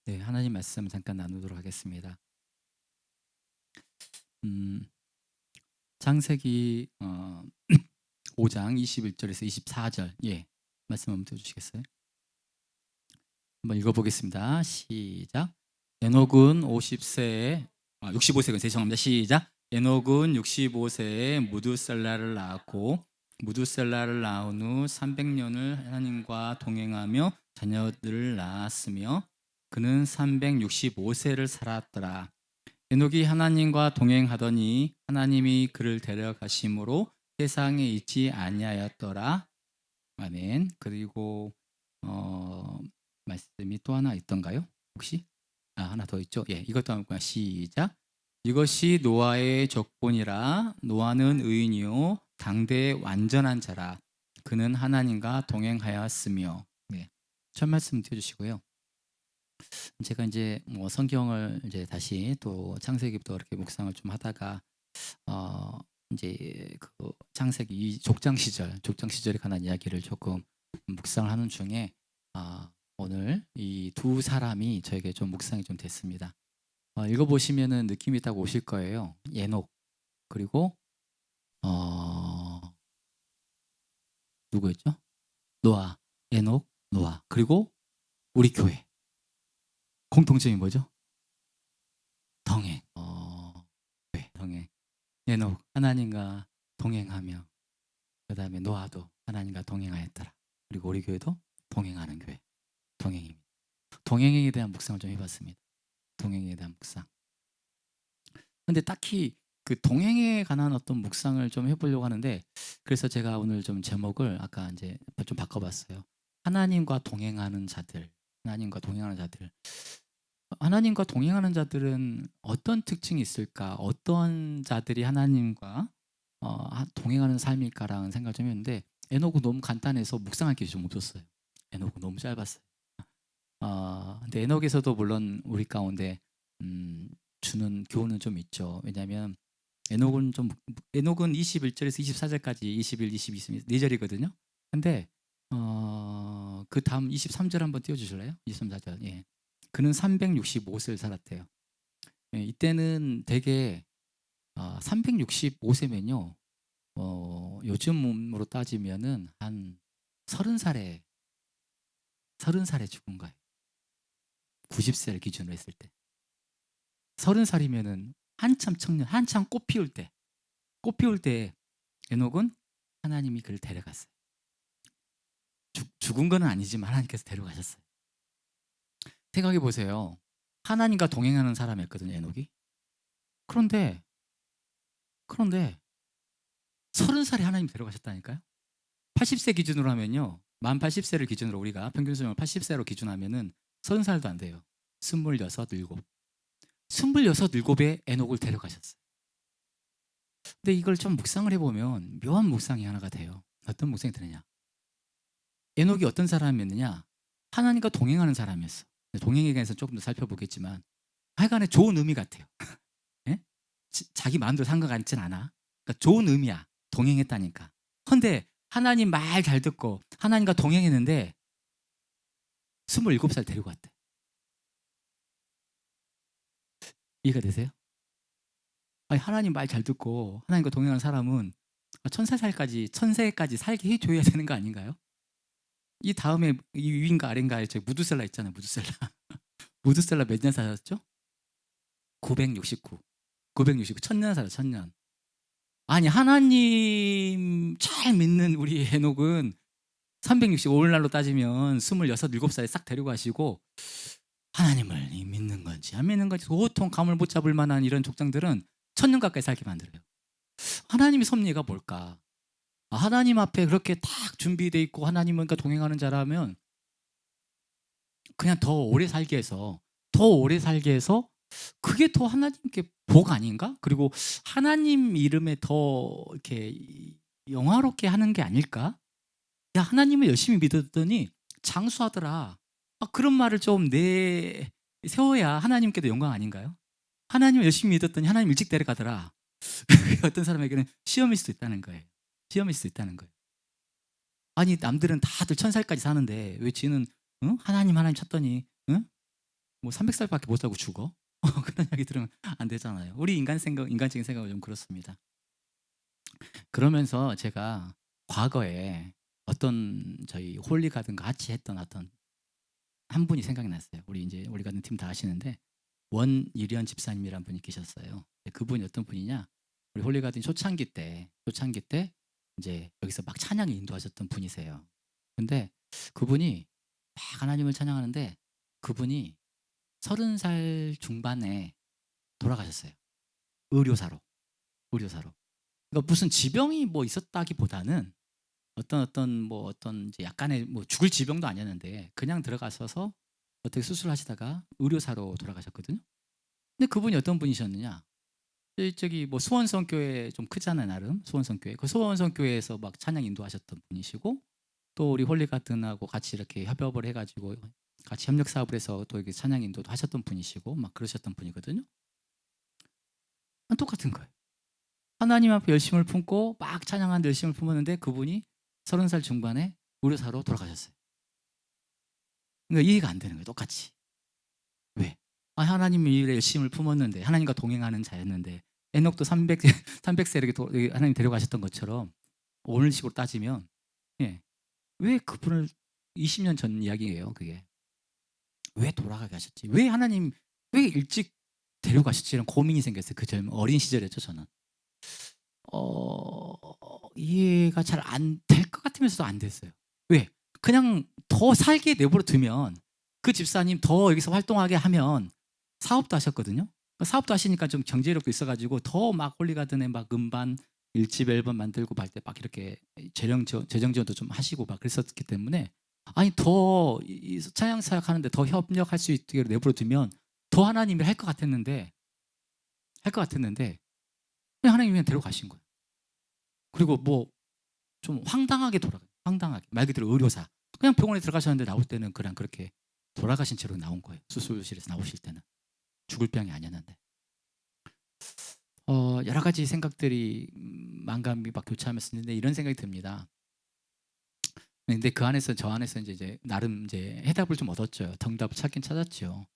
네, 하나님 말씀 잠깐 나누도록 하겠습니다. 음, 창세기 5장 21절에서 24절, 말씀 한번 들어주시겠어요? 한번 읽어보겠습니다. 시작. 에녹은 50세에 65세가 죄송합니다. 시작. 에녹은 65세에 무두셀라를 낳았고 무두셀라를 낳은 후 300년을 하나님과 동행하며 자녀들을 낳았으며 그는 365세를 살았더라. 에녹이 하나님과 동행하더니 하나님이 그를 데려가심으로 세상에 있지 아니하였더라. 아멘. 그리고 말씀이 또 하나 있던가요? 혹시? 하나 더 있죠. 이것도 한번 시작. 이것이 노아의 족본이라. 노아는 의인이요 당대의 완전한 자라. 그는 하나님과 동행하였으며. 네. 첫 말씀 띄워주시고요. 제가 이제 성경을 이제 다시 또 창세기부터 이렇게 묵상을 좀 하다가 어 이제 그 창세기 이 족장 시절에 관한 이야기를 조금 묵상을 하는 중에 오늘 이 두 사람이 저에게 좀 묵상이 좀 됐습니다. 읽어보시면은 느낌이 딱 오실 거예요. 에녹 그리고 누구였죠? 노아, 에녹, 노아 그리고 우리 교회 공통점이 뭐죠? 동행. 네, 동행. 에녹 하나님과 동행하며 그 다음에 노아도 하나님과 동행하였더라. 그리고 우리 교회도 동행하는 교회. 동행입니다. 동행에 대한 묵상을 좀 해봤습니다. 동행에 대한 묵상. 근데 딱히 그 동행에 관한 어떤 묵상을 좀 해보려고 하는데 그래서 제가 오늘 좀 제목을 아까 이제 좀 바꿔봤어요. 하나님과 동행하는 자들. 하나님과 동행하는 자들. 하나님과 동행하는 자들은 어떤 특징이 있을까? 어떤 자들이 하나님과 동행하는 삶일까라는 생각을 좀 했는데 에녹은 너무 간단해서 묵상할 게 좀 없었어요. 에녹은 너무 짧았어요. 근데 에녹에서도 물론 우리 가운데 주는 교훈은 좀 있죠. 왜냐하면 에녹은 21절에서 24절까지 21, 22, 4절이거든요. 근데 그 다음 23절 한번 띄워주실래요? 23절. 예. 그는 365세를 살았대요. 예, 이때는 되게 365세면요. 요즘으로 따지면은 한 30살에 죽은 거예요. 90세를 기준으로 했을 때. 30살이면은 한참 청년, 한참 꽃 피울 때 에녹은 하나님이 그를 데려갔어요. 죽은 건 아니지만 하나님께서 데려가셨어요. 생각해 보세요. 하나님과 동행하는 사람이었거든요, 에녹이. 그런데 30살에 하나님 데려가셨다니까요. 80세 기준으로 하면요. 만 80세를 기준으로 우리가 평균 수명을 80세로 기준하면은 30살도 안 돼요. 26, 7. 26, 7에 에녹을 데려가셨어요. 근데 이걸 좀 묵상을 해보면 묘한 묵상이 하나가 돼요. 어떤 묵상이 되느냐. 에녹이 어떤 사람이었느냐. 하나님과 동행하는 사람이었어. 동행에 대해서 조금 더 살펴보겠지만 하여간에 좋은 의미 같아요. 예? 자기 마음대로 산 것 같진 않아. 그러니까 좋은 의미야. 동행했다니까. 근데 하나님 말 잘 듣고 하나님과 동행했는데 27살 데리고 왔대. 이해가 되세요? 아니, 하나님 말 잘 듣고 하나님과 동행하는 사람은 천세까지 살게 해줘야 되는 거 아닌가요? 이 다음에 이 위인가 아래인가에 저 무드셀라 있잖아요. 무드셀라. 무드셀라 몇 년 살았죠? 969. 1000년 살아, 1000년. 아니, 하나님 잘 믿는 우리 에녹은 360, 오늘날로 따지면 26, 7살에 싹 데리고 가시고 하나님을 믿는 건지 안 믿는 건지 도통 감을 못 잡을 만한 이런 족장들은 1000년 가까이 살게 만들어요. 하나님의 섭리가 뭘까? 하나님 앞에 그렇게 딱 준비되어 있고 하나님과 동행하는 자라면 그냥 더 오래 살게 해서 그게 더 하나님께 복 아닌가? 그리고 하나님 이름에 더 이렇게 영화롭게 하는 게 아닐까? 야, 하나님을 열심히 믿었더니 장수하더라. 그런 말을 좀 세워야 하나님께도 영광 아닌가요? 하나님을 열심히 믿었더니 하나님 일찍 데려가더라. 그게 어떤 사람에게는 시험일 수도 있다는 거예요. 시험일 수도 있다는 거예요. 아니, 남들은 다들 1000살까지 사는데 왜 지는 하나님 찾더니 뭐 300살밖에 못 살고 죽어? 그런 이야기 들으면 안 되잖아요. 우리 인간적인 생각은 좀 그렇습니다. 그러면서 제가 과거에 어떤 저희 홀리가든 같이 했던 어떤 한 분이 생각이 났어요. 우리 이제 홀리가든 팀 다 아시는데 원일현 집사님이란 분이 계셨어요. 그분이 어떤 분이냐? 우리 홀리가든 초창기 때 이제 여기서 막 찬양 인도하셨던 분이세요. 근데 그분이 막 하나님을 찬양하는데 그분이 30살 중반에 돌아가셨어요. 의료사로. 의료사로. 그러니까 무슨 지병이 뭐 있었다기보다는 어떤 이제 약간의 뭐 죽을 지병도 아니었는데 그냥 들어가셔서 어떻게 수술하시다가 의료사로 돌아가셨거든요. 근데 그분이 어떤 분이셨느냐? 저기 뭐 수원성 교회 좀 크잖아요, 나름. 수원성 교회. 그 수원성 교회에서 막 찬양 인도하셨던 분이시고 또 우리 홀리가든하고 같이 이렇게 협업을 해가지고 같이 협력 사업을 해서 또 이렇게 찬양 인도도 하셨던 분이시고 막 그러셨던 분이거든요. 똑같은 거예요. 하나님 앞에 열심을 품고 막 찬양하는데 열심을 품었는데 그분이 30살 중반에 의료사로 돌아가셨어요. 그러니까 이해가 안 되는 거예요. 똑같이. 왜? 하나님 일에 열심을 품었는데 하나님과 동행하는 자였는데 에녹도 300세 이렇게 하나님 데려가셨던 것처럼 오늘식으로 따지면 예, 왜 그분을 20년 전 이야기예요. 그게. 왜 돌아가게 하셨지? 왜 하나님 왜 일찍 데려가셨지? 이런 고민이 생겼어요. 그 젊은 어린 시절이었죠. 저는. 이해가 잘 안 될 것 같으면서도 안 됐어요. 왜? 그냥 더 살게 내버려 두면 그 집사님 더 여기서 활동하게 하면 사업도 하셨거든요. 사업도 하시니까 좀 경제력도 있어가지고 더 막 홀리가든에 막 음반 1집 앨범 만들고 말 때 막 이렇게 재정 지원도 좀 하시고 막 그랬었기 때문에 아니 더 찬양 사역 하는데 더 협력할 수 있게 내버려 두면 더 하나님이 할 것 같았는데 그냥 하나님이 그냥 데려가신 거예요. 그리고 뭐 좀 황당하게 돌아가요. 황당하게. 말 그대로 의료사. 그냥 병원에 들어가셨는데 나올 때는 그냥 그렇게 돌아가신 채로 나온 거예요. 수술실에서 나오실 때는. 죽을 병이 아니었는데. 여러 가지 생각들이 만감이 막 교차하면서 있는데 이런 생각이 듭니다. 근데 그 안에서 저 안에서 이제 나름 이제 해답을 좀 얻었죠. 정답을 찾긴 찾았죠.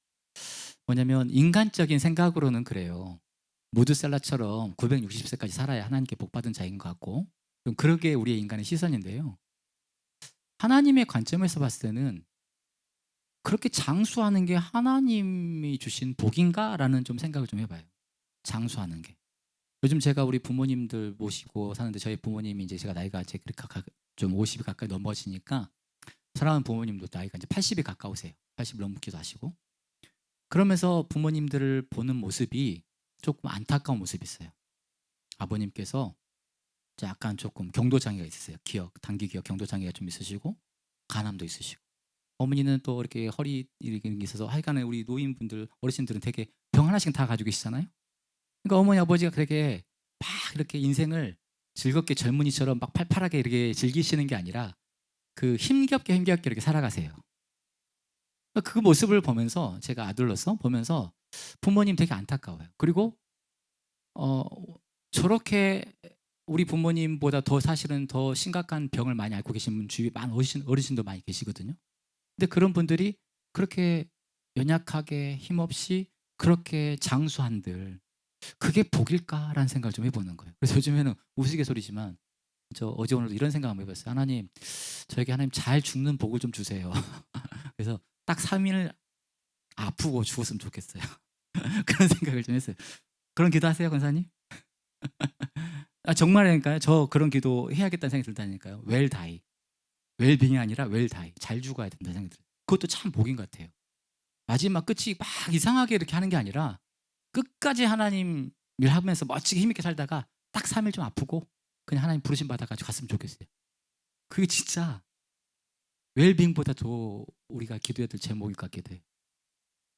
뭐냐면 인간적인 생각으로는 그래요. 무드셀라처럼 960세까지 살아야 하나님께 복받은 자인 것 같고 그러게 우리의 인간의 시선인데요. 하나님의 관점에서 봤을 때는 그렇게 장수하는 게 하나님이 주신 복인가라는 좀 생각을 좀 해봐요. 장수하는 게. 요즘 제가 우리 부모님들 모시고 사는데 저희 부모님이 이제 제가 나이가 이제 좀 50이 가까이 넘어지니까 사랑하는 부모님도 나이가 이제 80이 가까우세요. 80 넘기도 하시고. 그러면서 부모님들을 보는 모습이 조금 안타까운 모습이 있어요. 아버님께서 약간 조금 경도장애가 있으세요. 단기 기억 경도장애가 좀 있으시고 간암도 있으시고. 어머니는 또 이렇게 허리 이렇게 있어서 하여간에 우리 노인분들 어르신들은 되게 병 하나씩 다 가지고 계시잖아요. 그러니까 어머니 아버지가 되게 막 이렇게 인생을 즐겁게 젊은이처럼 막 팔팔하게 이렇게 즐기시는 게 아니라 그 힘겹게 이렇게 살아가세요. 그러니까 그 모습을 보면서 제가 아들로서 보면서 부모님 되게 안타까워요. 그리고 어, 저렇게 우리 부모님보다 더 사실은 더 심각한 병을 많이 앓고 계신 분 주위에 많은 어르신도 많이 계시거든요. 근데 그런 분들이 그렇게 연약하게 힘없이 그렇게 장수한들 그게 복일까라는 생각을 좀 해보는 거예요. 그래서 요즘에는 우스갯소리지만 저 어제 오늘도 이런 생각 한번 해봤어요. 하나님 저에게 하나님 잘 죽는 복을 좀 주세요. 그래서 딱 3일 아프고 죽었으면 좋겠어요. 그런 생각을 좀 했어요. 그런 기도하세요, 권사님? 정말이니까요. 저 그런 기도 해야겠다는 생각이 들다니까요. 웰 다이. 웰빙이 아니라 웰 다이. 잘 죽어야 된다는 생각이 들어요. 그것도 참 복인 것 같아요. 마지막 끝이 막 이상하게 이렇게 하는 게 아니라 끝까지 하나님 일하면서 멋지게 힘있게 살다가 딱 3일 좀 아프고 그냥 하나님 부르심 받아가지고 갔으면 좋겠어요. 그게 진짜 웰빙보다 더 우리가 기도해야 될 제목일 것 같기도 해요.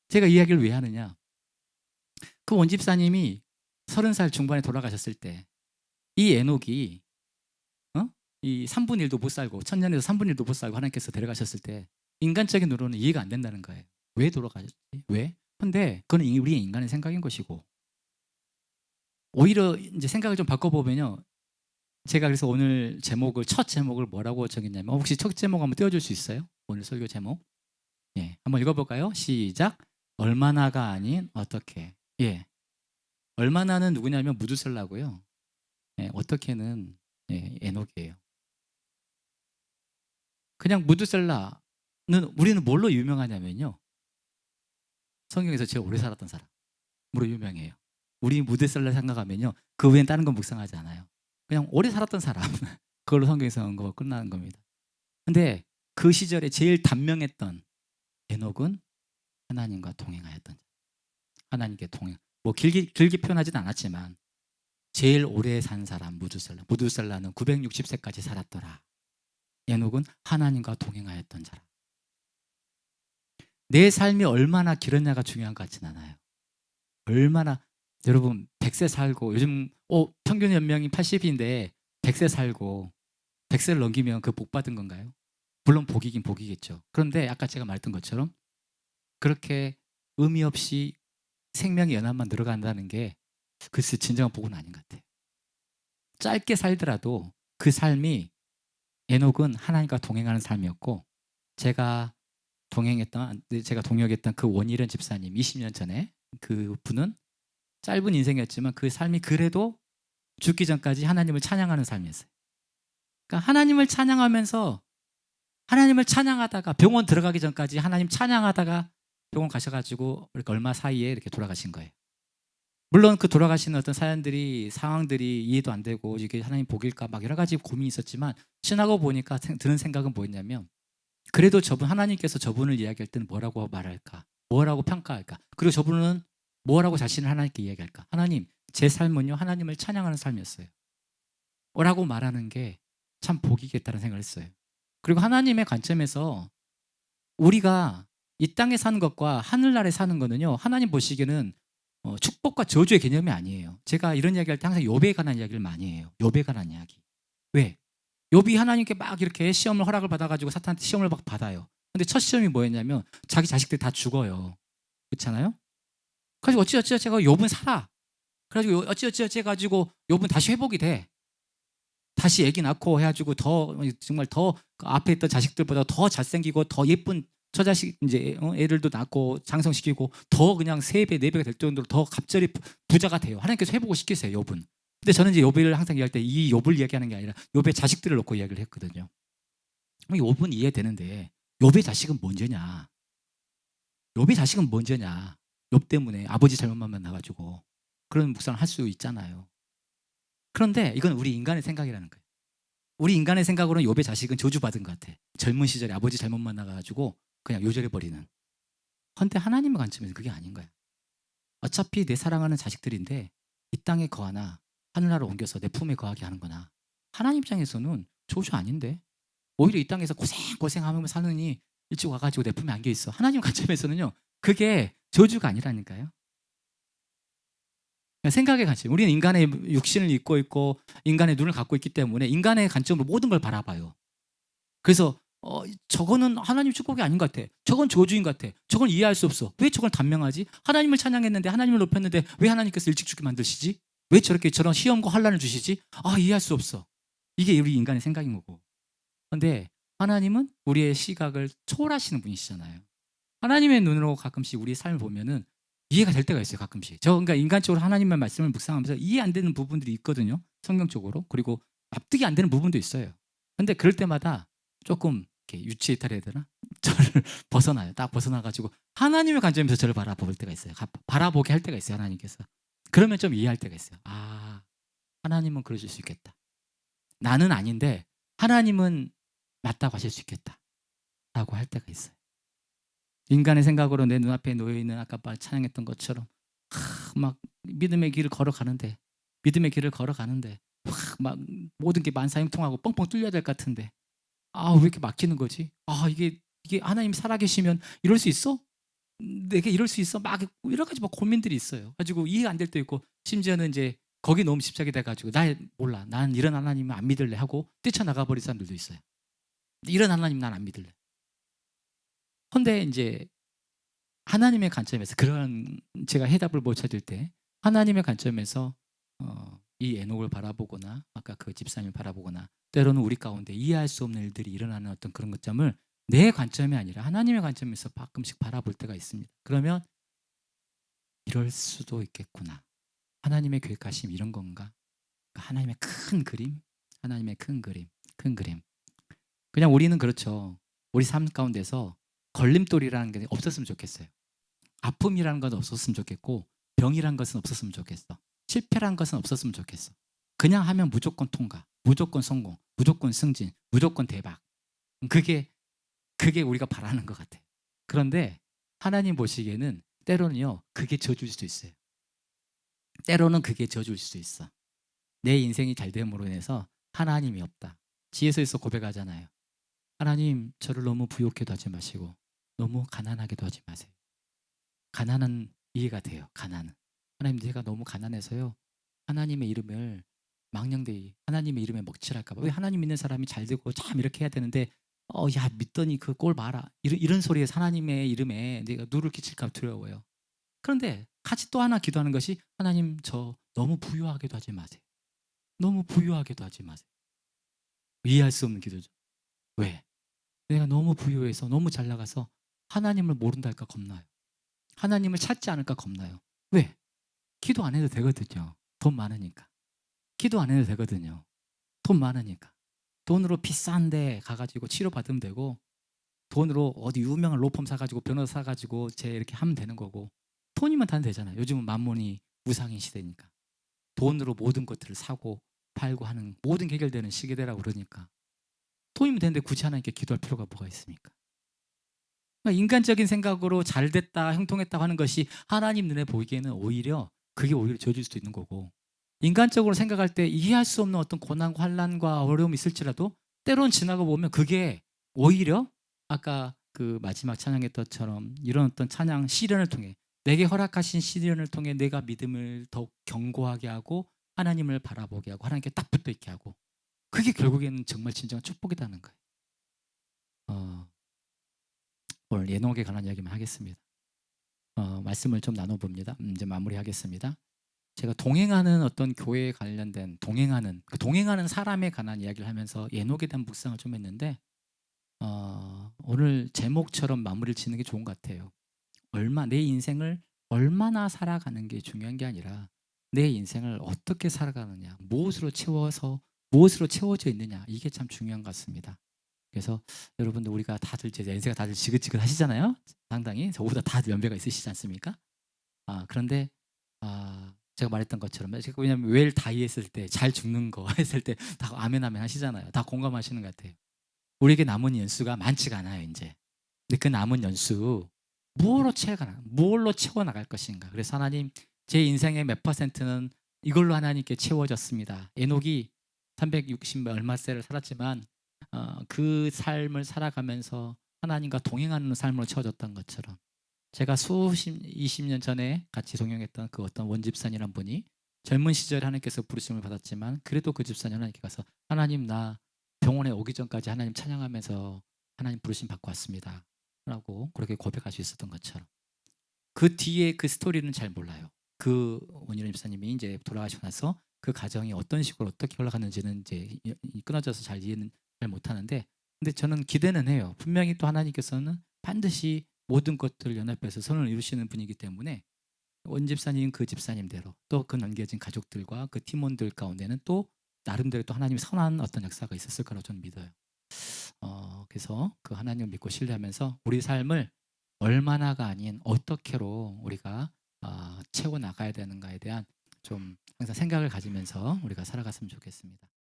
제가 이 이야기를 왜 하느냐. 그 원집사님이 30살 중반에 돌아가셨을 때 이 에녹이 이 3분의 1도 못 살고 천년에서 3분의 1도 못 살고 하나님께서 데려가셨을 때 인간적인 눈으로는 이해가 안 된다는 거예요. 왜 돌아가셨지? 왜? 근데 그건 우리의 인간의 생각인 것이고 오히려 이제 생각을 좀 바꿔보면요. 제가 그래서 오늘 첫 제목을 뭐라고 정했냐면 혹시 첫 제목 한번 띄워줄 수 있어요? 오늘 설교 제목. 예, 한번 읽어볼까요? 시작. 얼마나가 아닌 어떻게. 예. 얼마나는 누구냐면 무두셀라고요. 예, 어떻게는 예, 에녹이에요. 그냥 무두셀라는 우리는 뭘로 유명하냐면요. 성경에서 제일 오래 살았던 사람으로 유명해요. 우리 무두셀라 생각하면요. 그 외엔 다른 건 묵상하지 않아요. 그냥 오래 살았던 사람. 그걸로 성경에서 언급하고 끝나는 겁니다. 근데 그 시절에 제일 단명했던 에녹은 하나님과 동행하였던 자. 하나님께 동행. 뭐 길게 표현하지는 않았지만 제일 오래 산 사람 무두셀라. 무두셀라는 960세까지 살았더라. 에녹은 하나님과 동행하였던 자라. 내 삶이 얼마나 길었냐가 중요한 것 같진 않아요. 얼마나 여러분 100세 살고 요즘 평균 연령이 80인데 100세 살고 100세를 넘기면 그 복 받은 건가요? 물론 복이긴 복이겠죠. 그런데 아까 제가 말했던 것처럼 그렇게 의미 없이 생명의 연한만 늘어간다는 게 글쎄 진정한 복은 아닌 것 같아요. 짧게 살더라도 그 삶이 에녹은 하나님과 동행하는 삶이었고 제가 동역했던 그 원일은 집사님 20년 전에 그 분은 짧은 인생이었지만 그 삶이 그래도 죽기 전까지 하나님을 찬양하는 삶이었어요. 그러니까 하나님을 찬양하다가 병원 들어가기 전까지 하나님 찬양하다가 병원 가셔가지고 이렇게 얼마 사이에 이렇게 돌아가신 거예요. 물론 그 돌아가시는 어떤 상황들이 이해도 안 되고 이게 하나님 복일까 막 여러 가지 고민이 있었지만 신하고 보니까 드는 생각은 뭐였냐면 그래도 하나님께서 저분을 이야기할 때는 뭐라고 말할까? 뭐라고 평가할까? 그리고 저분은 뭐라고 자신을 하나님께 이야기할까? 하나님, 제 삶은요 하나님을 찬양하는 삶이었어요. 라고 말하는 게 참 복이겠다는 생각을 했어요. 그리고 하나님의 관점에서 우리가 이 땅에 사는 것과 하늘나라에 사는 거는요 하나님 보시기에는 축복과 저주의 개념이 아니에요. 제가 이런 이야기할 때 항상 욥에 관한 이야기를 많이 해요. 욥에 관한 이야기. 왜? 욥이 하나님께 막 이렇게 시험을 허락을 받아가지고 사탄한테 시험을 막 받아요. 근데 첫 시험이 뭐였냐면 자기 자식들이 다 죽어요. 그렇잖아요? 그래서 어찌어찌 해가 욥은 살아. 그래가지고 어찌어찌 해가지고 욥은 다시 회복이 돼. 다시 애기 낳고 해가지고 정말 더 앞에 있던 자식들보다 더 잘생기고 더 예쁜 처자식 이제 애들도 낳고 장성시키고 더 그냥 3배, 4배가 될 정도로 더 갑자기 부자가 돼요. 하나님께서 회복을 시키세요, 욥은. 근데 저는 이제 욥을 항상 이야기할 때 이 욥을 이야기하는 게 아니라 욥의 자식들을 놓고 이야기를 했거든요. 욥은 이해되는데 욥의 자식은 먼저냐? 욥의 자식은 먼저냐? 욥 때문에 아버지 잘못만 만나가지고 그런 묵상을 할 수 있잖아요. 그런데 이건 우리 인간의 생각이라는 거예요. 우리 인간의 생각으로는 욥의 자식은 저주받은 것 같아. 젊은 시절에 아버지 잘못 만나가지고 그냥 요절해버리는. 그런데 하나님의 관점에서 그게 아닌 거야. 어차피 내 사랑하는 자식들인데 이 땅에 거하나 하늘나라로 옮겨서 내 품에 거하게 하는 거나 하나님 입장에서는 저주 아닌데 오히려 이 땅에서 고생하면서 사느니 일찍 와가지고 내 품에 안겨 있어. 하나님 관점에서는요 그게 저주가 아니라니까요. 생각의 관점. 우리는 인간의 육신을 입고 있고 인간의 눈을 갖고 있기 때문에 인간의 관점으로 모든 걸 바라봐요. 그래서 저거는 하나님 축복이 아닌 것 같아. 저건 저주인 것 같아. 저건 이해할 수 없어. 왜 저걸 단명하지? 하나님을 찬양했는데 하나님을 높였는데 왜 하나님께서 일찍 죽게 만드시지? 왜 저런 시험과 환난을 주시지? 이해할 수 없어. 이게 우리 인간의 생각인 거고. 그런데 하나님은 우리의 시각을 초월하시는 분이시잖아요. 하나님의 눈으로 가끔씩 우리의 삶을 보면은 이해가 될 때가 있어요. 가끔씩. 그러니까 인간적으로 하나님의 말씀을 묵상하면서 이해 안 되는 부분들이 있거든요. 성경적으로. 그리고 납득이 안 되는 부분도 있어요. 근데 그럴 때마다 조금 이렇게 유치이탈해야 되나? 저를 벗어나요. 딱 벗어나가지고 하나님의 관점에서 저를 바라볼 때가 있어요. 바라보게 할 때가 있어요. 하나님께서. 그러면 좀 이해할 때가 있어요. 하나님은 그러실 수 있겠다. 나는 아닌데 하나님은 맞다고 하실 수 있겠다. 라고 할 때가 있어요. 인간의 생각으로 내 눈앞에 놓여있는 아까 찬양했던 것처럼 막 믿음의 길을 걸어가는데 막 모든 게 만사형통하고 뻥뻥 뚫려야 될 것 같은데 왜 이렇게 막히는 거지? 이게 하나님 살아계시면 이럴 수 있어? 내게 이럴 수 있어? 막 여러 가지 막 고민들이 있어요. 가지고 이해가 안 될 때 있고 심지어는 이제 거기 너무 집착이 돼가지고 몰라. 난 이런 하나님은 안 믿을래 하고 뛰쳐나가 버린 사람들도 있어요. 이런 하나님 난 안 믿을래. 근데 이제 하나님의 관점에서 제가 해답을 못 찾을 때 하나님의 관점에서 이 에녹을 바라보거나 아까 그 집사님을 바라보거나 때로는 우리 가운데 이해할 수 없는 일들이 일어나는 어떤 그런 것점을 내 관점이 아니라 하나님의 관점에서 가끔씩 바라볼 때가 있습니다. 그러면 이럴 수도 있겠구나. 하나님의 계획하심 이런 건가? 그러니까 하나님의 큰 그림, 하나님의 큰 그림, 큰 그림. 그냥 우리는 그렇죠. 우리 삶 가운데서 걸림돌이라는 게 없었으면 좋겠어요. 아픔이라는 건 없었으면 좋겠고, 병이라는 것은 없었으면 좋겠어. 실패라는 것은 없었으면 좋겠어. 그냥 하면 무조건 통과, 무조건 성공, 무조건 승진, 무조건 대박. 그게 우리가 바라는 것 같아요. 그런데 하나님 보시기에는 때로는요, 그게 저주일 수도 있어요. 때로는 그게 저주일 수도 있어. 내 인생이 잘 됨으로 인해서 하나님이 없다. 지혜서에서 고백하잖아요. 하나님, 저를 너무 부욕해도 하지 마시고 너무 가난하게도 하지 마세요. 가난은 이해가 돼요. 가난은. 하나님, 제가 너무 가난해서요. 하나님의 이름을 망령되이 하나님의 이름에 먹칠할까 봐. 왜 하나님 믿는 사람이 잘 되고 참 이렇게 해야 되는데 야 믿더니 그 꼴 봐라. 이런 소리에 하나님의 이름에 내가 누를 끼칠까 두려워요. 그런데 같이 또 하나 기도하는 것이 하나님 저 너무 부유하게도 하지 마세요. 너무 부유하게도 하지 마세요. 이해할 수 없는 기도죠. 왜? 내가 너무 부유해서 너무 잘 나가서 하나님을 모른다 할까 겁나요. 하나님을 찾지 않을까 겁나요. 왜? 기도 안 해도 되거든요. 돈 많으니까. 기도 안 해도 되거든요. 돈 많으니까. 돈으로 비싼 데 가가지고 치료받으면 되고, 돈으로 어디 유명한 로펌 사가지고 변호사 사가지고 제 이렇게 하면 되는 거고, 돈이면 다 되잖아요. 요즘은 만몬이 무상인 시대니까. 돈으로 모든 것들을 사고 팔고 하는 모든 게 해결되는 시대라고 그러니까. 돈이면 되는데 굳이 하나님께 기도할 필요가 뭐가 있습니까? 그러니까 인간적인 생각으로 잘 됐다, 형통했다고 하는 것이 하나님 눈에 보이기에는 오히려 그게 오히려 저질 수도 있는 거고, 인간적으로 생각할 때 이해할 수 없는 어떤 고난과 환난과 어려움이 있을지라도 때론 지나가 보면 그게 오히려 아까 그 마지막 찬양했던 것처럼 이런 어떤 찬양 시련을 통해 내게 허락하신 시련을 통해 내가 믿음을 더욱 견고하게 하고 하나님을 바라보게 하고 하나님께 딱 붙어 있게 하고, 그게 결국에는 정말 진정한 축복이라는 거예요. 어, 오늘 예녹에 관한 이야기만 하겠습니다. 말씀을 좀 나눠봅니다. 이제 마무리하겠습니다. 제가 동행하는 어떤 교회에 관련된 동행하는 사람에 관한 이야기를 하면서 예녹에 대한 묵상을 좀 했는데, 오늘 제목처럼 마무리를 짓는 게 좋은 것 같아요. 내 인생을 얼마나 살아가는 게 중요한 게 아니라 내 인생을 어떻게 살아가느냐, 무엇으로 채워져 있느냐, 이게 참 중요한 것 같습니다. 그래서 여러분들 우리가 다들 이제 연세가 다들 지긋지긋하시잖아요. 상당히 저보다 다들 연배가 있으시지 않습니까? 그런데 제가 말했던 것처럼 제가 왜냐면 웰 다이 했을 때 잘 죽는 거 했을 때 다 아멘 아멘 하시잖아요. 다 공감하시는 것 같아요. 우리에게 남은 연수가 많지가 않아요, 이제. 근데 그 남은 연수 무엇로 채워 나갈 것인가? 그래서 하나님, 제 인생의 몇 퍼센트는 이걸로 하나님께 채워졌습니다. 에녹이 360 얼마 세를 살았지만 그 삶을 살아가면서 하나님과 동행하는 삶으로 채워졌던 것처럼, 제가 20년 전에 같이 동행했던 그 어떤 원집사님이란 분이 젊은 시절에 하나님께서 부르심을 받았지만 그래도 그 집사님 하나님께 가서 하나님, 나 병원에 오기 전까지 하나님 찬양하면서 하나님 부르심 받고 왔습니다 라고 그렇게 고백할 수 있었던 것처럼, 그 뒤에 그 스토리는 잘 몰라요. 그 원희룡 집사님이 이제 돌아가시고 나서 그 가정이 어떤 식으로 어떻게 올라갔는지는 이제 끊어져서 잘 이해는 잘 못하는데, 근데 저는 기대는 해요. 분명히 또 하나님께서는 반드시 모든 것들을 연합해서 선을 이루시는 분이기 때문에 원 집사님 그 집사님대로 또 그 남겨진 가족들과 그 팀원들 가운데는 또 나름대로 또 하나님의 선한 어떤 역사가 있었을 거라고 저는 믿어요. 그래서 그 하나님을 믿고 신뢰하면서 우리 삶을 얼마나가 아닌 어떻게로 우리가 채워 나가야 되는가에 대한 좀 항상 생각을 가지면서 우리가 살아갔으면 좋겠습니다.